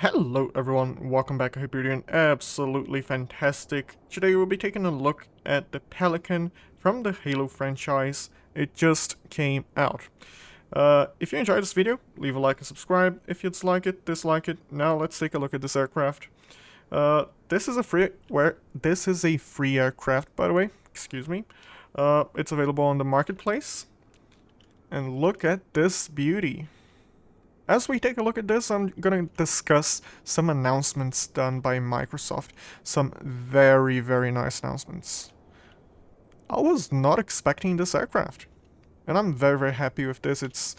Hello everyone, welcome back. I hope you're doing absolutely fantastic. Today we'll be taking a look at the Pelican from the Halo franchise. It just came out. If you enjoyed this video, leave a like and subscribe. If you dislike it. Now let's take a look at this aircraft. This is a free aircraft, by the way. Excuse me. It's available on the marketplace. And look at this beauty. As we take a look at this, I'm going to discuss some announcements done by Microsoft. Some very, very nice announcements. I was not expecting this aircraft. And I'm very, very happy with this. It's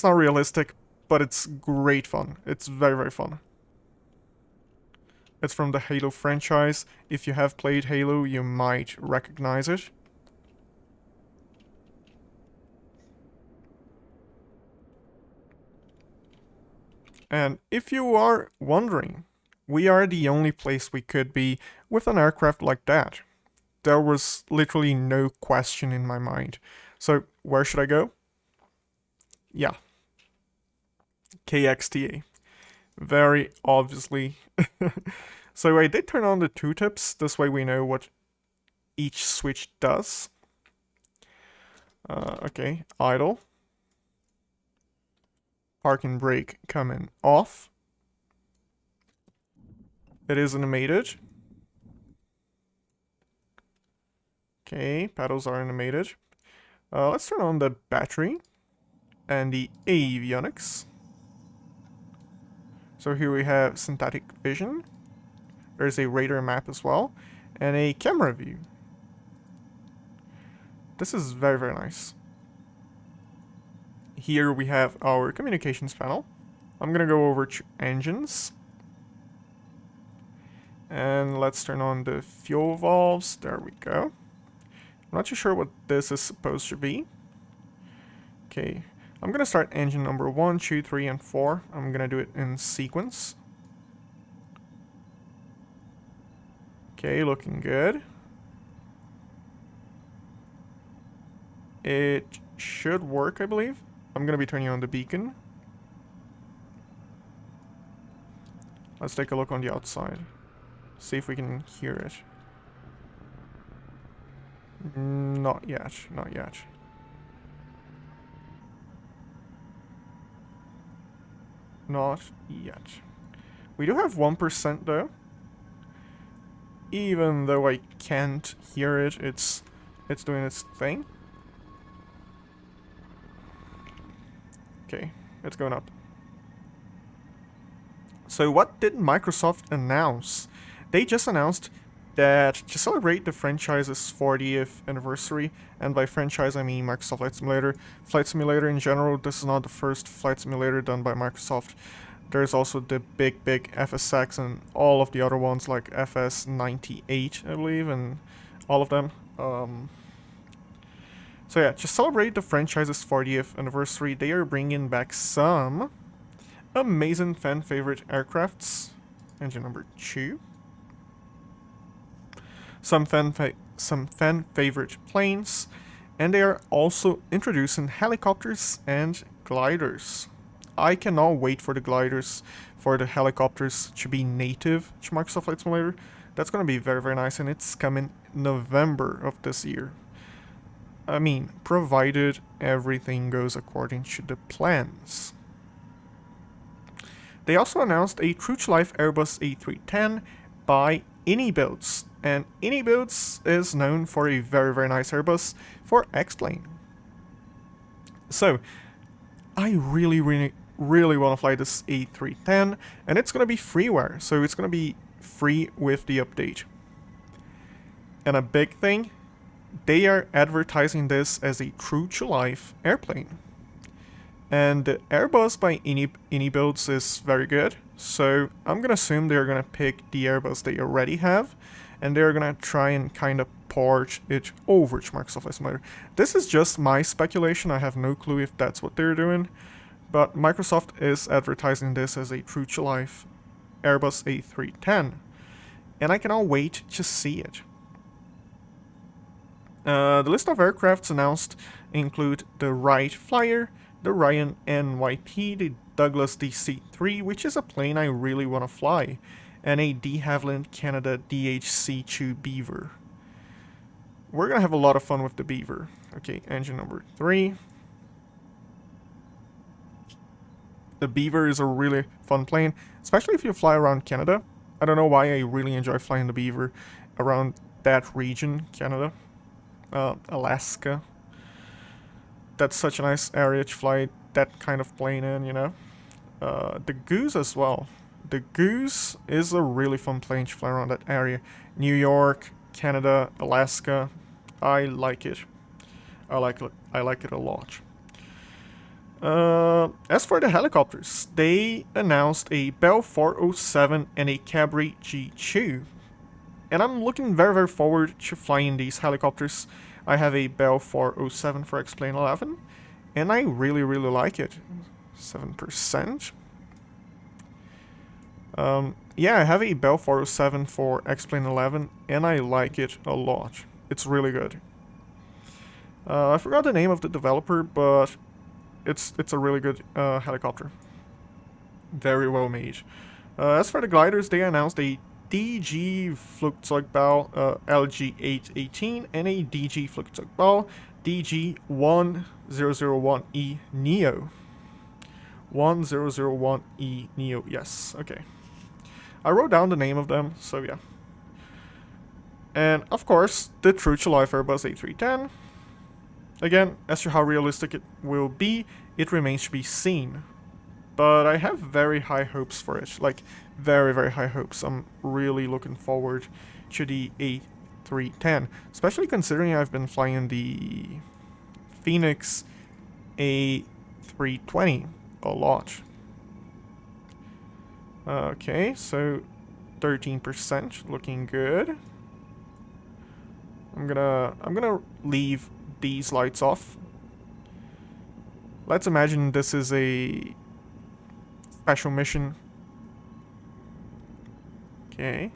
not realistic, but it's great fun. It's very, very fun. It's from the Halo franchise. If you have played Halo, you might recognize it. And if you are wondering, we are the only place we could be with an aircraft like that. There was literally no question in my mind. So where should I go? Yeah. KXTA. Very obviously. So I did turn on the tooltips. This way we know what each switch does. Okay, idle. Park and brake coming off. It is animated. Okay, pedals are animated. Let's turn on the battery and the avionics. So here we have synthetic vision. There's a radar map as well, and a camera view. This is very, very nice. Here we have our communications panel. I'm gonna go over to engines. And let's turn on the fuel valves. There we go. I'm not too sure what this is supposed to be. Okay, I'm gonna start engine number 1, 2, 3, and 4. I'm gonna do it in sequence. Okay, looking good. It should work, I believe. I'm gonna be turning on the beacon. Let's take a look on the outside. See if we can hear it. Not yet, not yet. Not yet. We do have 1% though. Even though I can't hear it, it's doing its thing. Okay, it's going up. So what did Microsoft announce? They just announced that to celebrate the franchise's 40th anniversary, and by franchise I mean Microsoft Flight Simulator. Flight Simulator in general, this is not the first flight simulator done by Microsoft. There's also the big FSX and all of the other ones like FS98, I believe, and all of them. So yeah, to celebrate the franchise's 40th anniversary, they are bringing back some amazing fan favorite aircrafts. Engine number 2. Some fan favorite planes, and they are also introducing helicopters and gliders. I cannot wait for the gliders, for the helicopters to be native to Microsoft Flight Simulator. That's going to be very, very nice, and it's coming November of this year. I mean, provided everything goes according to the plans. They also announced a true-to-life Airbus A310 by IniBuilds. And IniBuilds is known for a very, very nice Airbus for X-Plane. So, I really want to fly this A310, and it's going to be freeware, so it's going to be free with the update. And a big thing, they are advertising this as a true-to-life airplane. And the Airbus by IniBuilds is very good, so I'm going to assume they're going to pick the Airbus they already have, and they're going to try and kind of port it over to Microsoft Flight Simulator. This is just my speculation, I have no clue if that's what they're doing, but Microsoft is advertising this as a true-to-life Airbus A310, and I cannot wait to see it. The list of aircrafts announced include the Wright Flyer, the Ryan NYP, the Douglas DC-3, which is a plane I really want to fly, and a de Havilland Canada DHC-2 Beaver. We're gonna have a lot of fun with the Beaver. Okay, engine number 3. The Beaver is a really fun plane, especially if you fly around Canada. I don't know why I really enjoy flying the Beaver around that region, Canada, Alaska. That's such a nice area to fly that kind of plane in, you know. The Goose as well. The Goose is a really fun plane to fly around that area. New York, Canada, Alaska. I like it. I like it a lot. As for the helicopters, they announced a Bell 407 and a Cabri G2. And I'm looking very, very forward to flying these helicopters. I have a Bell 407 for X-Plane 11, and I really, really like it. 7%. Yeah, I have a Bell 407 for X-Plane 11, and I like it a lot. It's really good. I forgot the name of the developer, but it's a really good helicopter. Very well made. As for the gliders, they announced a DG Flugzeugbau LG818 and a DG Flugzeugbau DG1001E Neo. 1001E Neo, yes, okay. I wrote down the name of them, so yeah. And of course, the true to life Airbus A310. Again, as to how realistic it will be, it remains to be seen. But I have very high hopes for it, like very, very high hopes. I'm really looking forward to the A310, especially considering I've been flying the Phoenix A320 a lot. Okay, so 13%, looking good. I'm gonna leave these lights off. Let's imagine this is a special mission. Okay.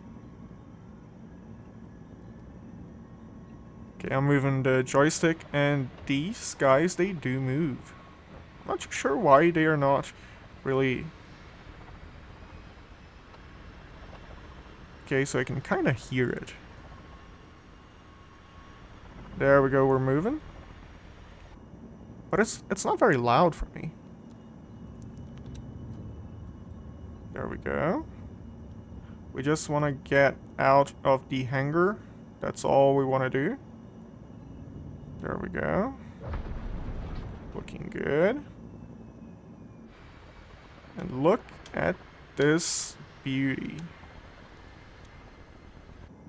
Okay, I'm moving the joystick, and these guys, they do move. Not too sure why they are not really... Okay, so I can kind of hear it. There we go, we're moving. But it's not very loud for me. There we go. We just want to get out of the hangar. That's all we want to do. There we go. Looking good. And look at this beauty.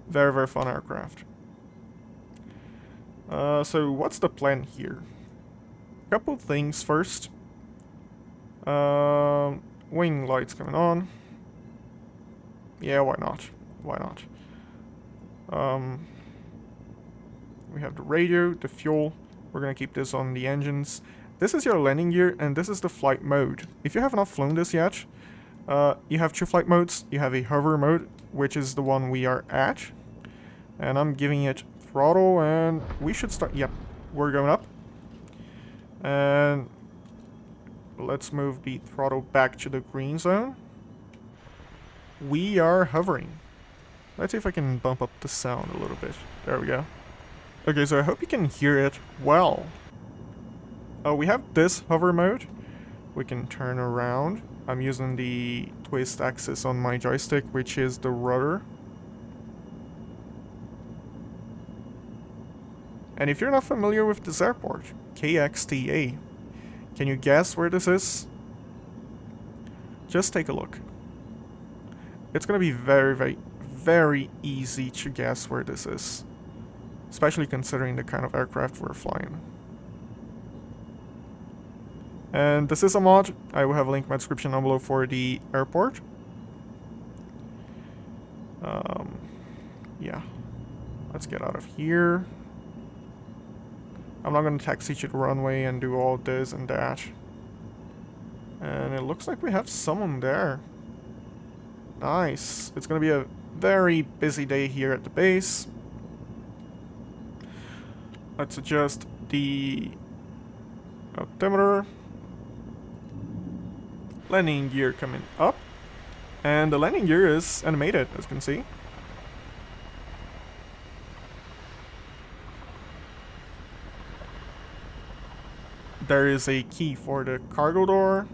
Very, very fun aircraft. So what's the plan here? Couple things first. Wing lights coming on. Yeah, why not? Why not? We have the radio, the fuel. We're gonna keep this on the engines. This is your landing gear, and this is the flight mode. If you have not flown this yet, you have two flight modes. You have a hover mode, which is the one we are at. And I'm giving it throttle, and we should start. Yep, we're going up. And let's move the throttle back to the green zone. We are hovering. Let's see if I can bump up the sound a little bit. There we go. Okay, so I hope you can hear it well. We have this hover mode. We can turn around. I'm using the twist axis on my joystick, which is the rudder. And if you're not familiar with this airport, KXTA, can you guess where this is? Just take a look. It's gonna be very, very, very easy to guess where this is. Especially considering the kind of aircraft we're flying. And this is a mod. I will have a link in my description down below for the airport. Yeah. Let's get out of here. I'm not going to taxi to the runway and do all this and that. And it looks like we have someone there. Nice. It's going to be a very busy day here at the base. Let's adjust the altimeter. landing gear coming up. And the landing gear is animated, as you can see. There is a key for the cargo door,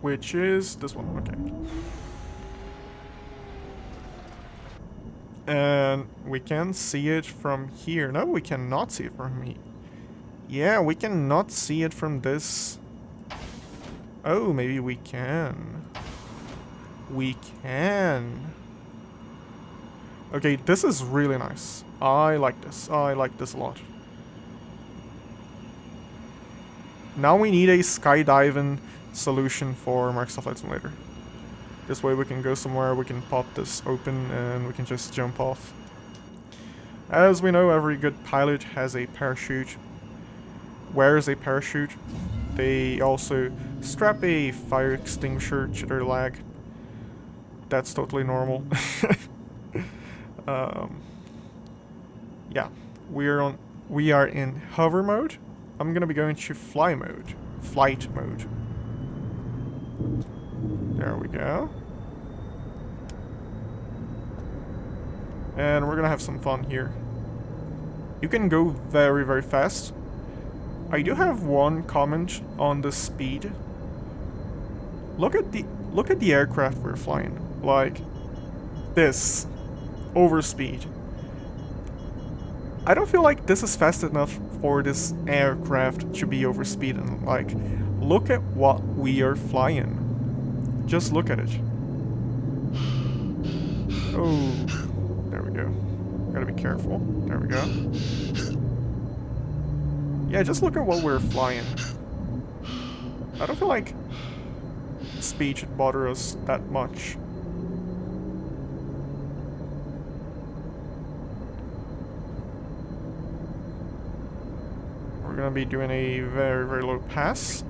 which is this one, okay. And we can see it from here. No, we cannot see it from here. Yeah, we cannot see it from this. Oh, maybe we can. We can. Okay, this is really nice. I like this. I like this a lot. Now we need a skydiving solution for Microsoft Flight Simulator. This way we can go somewhere, we can pop this open, and we can just jump off. As we know, every good pilot has a parachute. Wears a parachute. They also strap a fire extinguisher to their leg. That's totally normal. Yeah, we are in hover mode. I'm gonna be going to flight mode. There we go. And we're gonna have some fun here. You can go very, very fast. I do have one comment on the speed. Look at the aircraft we're flying. Like this. Over speed. I don't feel like this is fast enough for this aircraft to be over speed, and like, look at what we are flying. Just look at it. Oh, there we go. Gotta be careful. There we go. Yeah, just look at what we're flying. I don't feel like speed should bother us that much. We're gonna be doing a very, very low pass.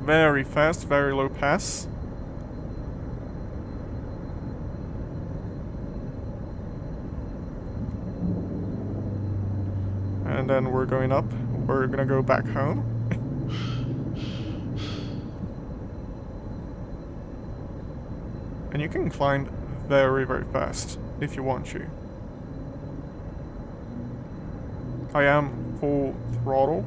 Very fast, very low pass. And then we're going up. We're gonna go back home. And you can climb very, very fast if you want to. I am full throttle.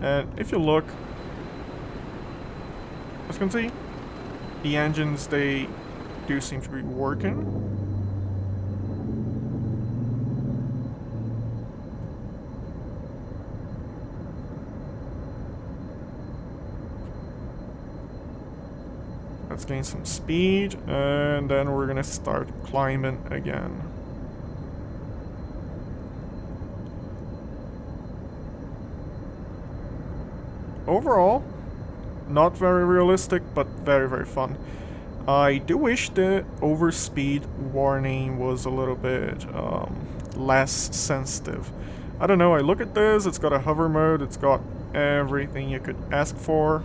And if you look, as you can see, the engines, they do seem to be working. Let's gain some speed, and then we're gonna start climbing again. Overall, not very realistic, but very, very fun. I do wish the overspeed warning was a little bit less sensitive. I don't know, I look at this, it's got a hover mode, it's got everything you could ask for.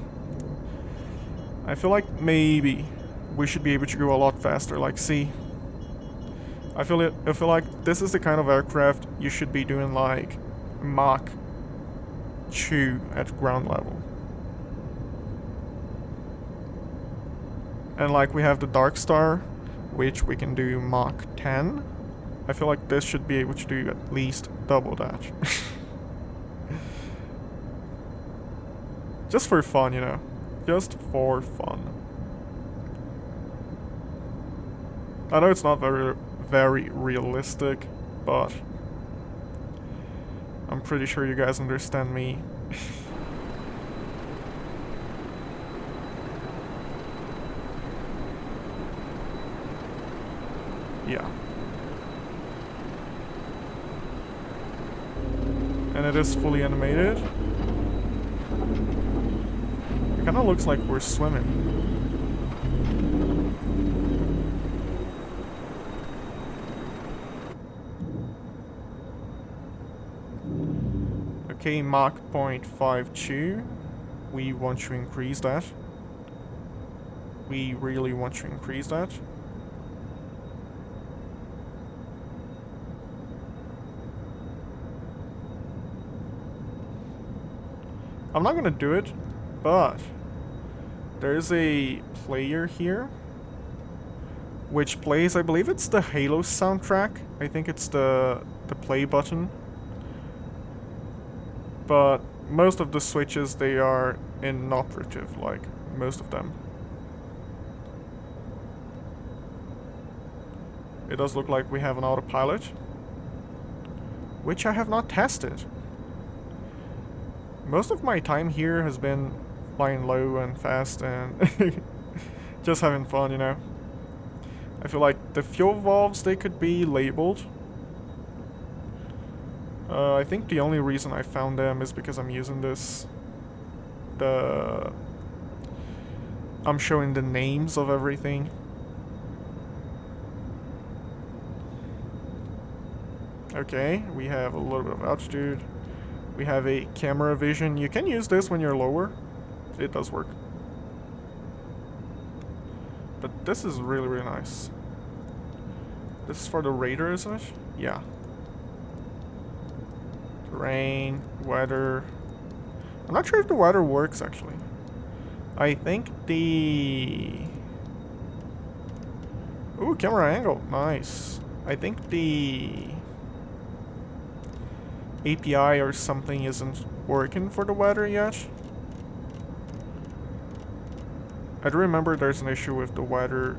I feel like maybe we should be able to go a lot faster, like see. I feel like this is the kind of aircraft you should be doing like Mach 2 at ground level. And like we have the Dark Star, which we can do Mach 10. I feel like this should be able to do at least double that. Just for fun, you know. Just for fun. I know it's not very realistic, but I'm pretty sure you guys understand me. Yeah. And it is fully animated. It kinda looks like we're swimming. Okay, Mach 0.52. We want to increase that. We really want to increase that. I'm not gonna do it, but there's a player here which plays, I believe it's the Halo soundtrack. I think it's the play button. But most of the switches, they are inoperative, like most of them. It does look like we have an autopilot, which I have not tested. Most of my time here has been flying low and fast and just having fun, you know. I feel like the fuel valves, they could be labeled. I think the only reason I found them is because I'm using this. I'm showing the names of everything. Okay, we have a little bit of altitude. We have a camera vision. You can use this when you're lower. It does work. But this is really, really nice. This is for the radar, isn't it? Yeah. Terrain, weather. I'm not sure if the weather works, actually. I think the... Ooh, camera angle. Nice. I think the API or something isn't working for the weather yet. I do remember there's an issue with the weather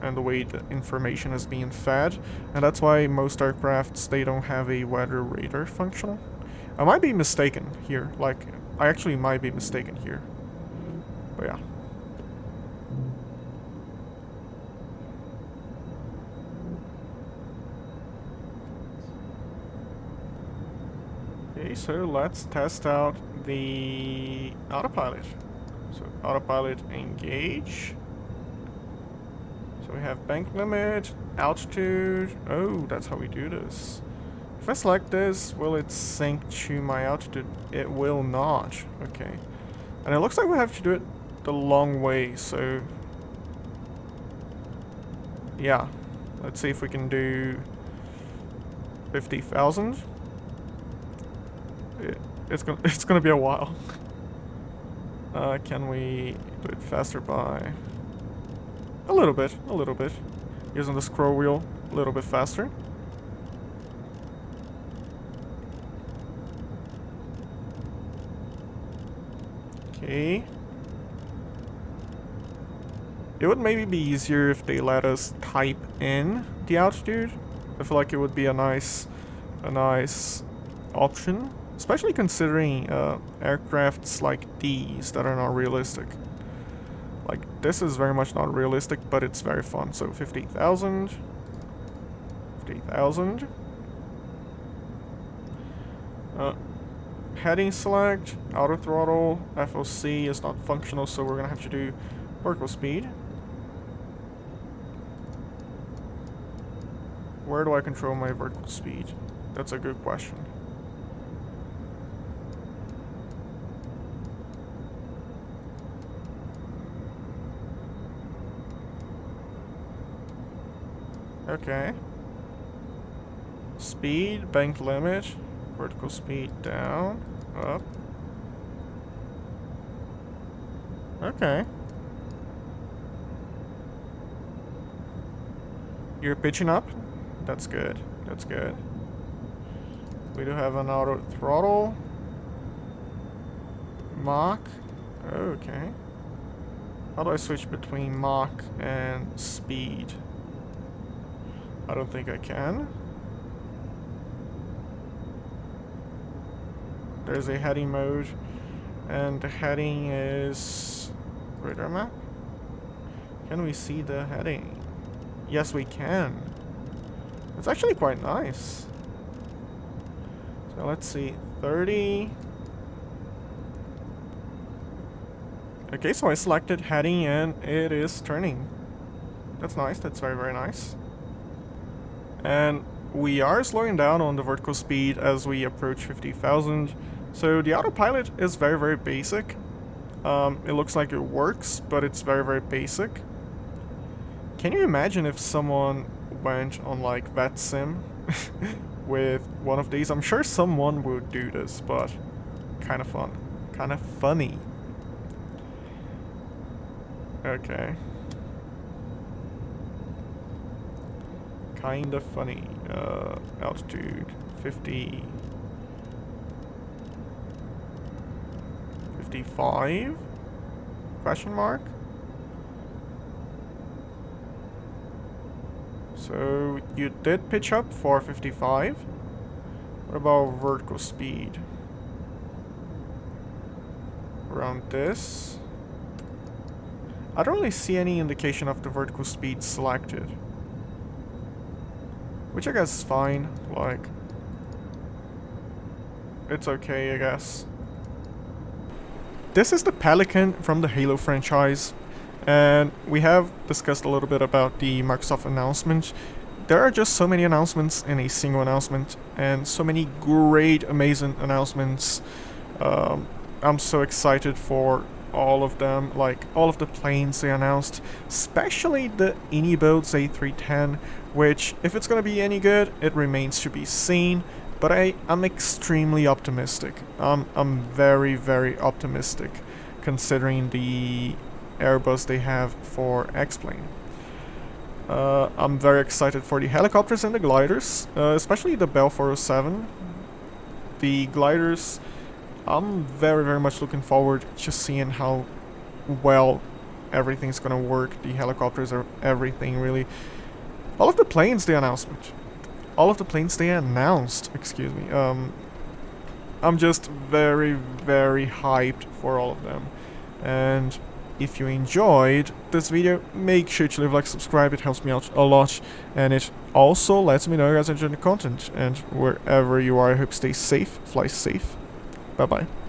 and the way the information is being fed, and that's why most aircrafts, they don't have a weather radar functional. I might be mistaken here, like, I actually might be mistaken here. But yeah. Okay, so let's test out the autopilot. So autopilot engage. So we have bank limit, altitude. Oh, that's how we do this. If I select this, will it sync to my altitude? It will not. Okay. And it looks like we have to do it the long way, so... Yeah. Let's see if we can do 50,000. It's gonna be a while. Can we do it faster by a little bit, using the scroll wheel a little bit faster? Okay. It would maybe be easier if they let us type in the altitude. I feel like it would be a nice option. Especially considering aircrafts like these that are not realistic. Like, this is very much not realistic, but it's very fun. So 50,000. 50,000. Heading select, auto throttle, FOC is not functional, so we're gonna have to do vertical speed. Where do I control my vertical speed? That's a good question. Okay. Speed, bank limit, vertical speed down, up. Okay. You're pitching up? That's good. That's good. We do have an auto throttle. Mach. Okay. How do I switch between Mach and speed? I don't think I can. There's a heading mode, and the heading is radar map. Can we see the heading? Yes, we can. It's actually quite nice. So let's see, 30. Okay, so I selected heading and it is turning. That's nice, that's very, very nice. And we are slowing down on the vertical speed as we approach 50,000. So the autopilot is very, very basic. It looks like it works, but it's very, very basic. Can you imagine if someone went on like VetSim with one of these? I'm sure someone would do this, but kind of fun. kind of funny. Okay. Kind of funny. Altitude 50. 55? Question mark? So you did pitch up for 55. What about vertical speed? Around this. I don't really see any indication of the vertical speed selected. Which I guess is fine, like... It's okay, I guess. This is the Pelican from the Halo franchise, and we have discussed a little bit about the Microsoft announcement. There are just so many announcements in a single announcement, and so many great, amazing announcements. I'm so excited for all of them, like all of the planes they announced, especially the IniBuilds A310, which, if it's gonna be any good, it remains to be seen. But I'm extremely optimistic. I'm very, very optimistic, considering the Airbus they have for X-Plane. I'm very excited for the helicopters and the gliders, especially the Bell 407. The gliders, I'm very, very much looking forward to seeing how well everything's gonna work. The helicopters are everything, really. All of the planes they announced, excuse me. I'm just very, very hyped for all of them. And if you enjoyed this video, make sure to leave a like, subscribe, it helps me out a lot. And it also lets me know you guys enjoy the content. And wherever you are, I hope you stay safe, fly safe. Bye bye.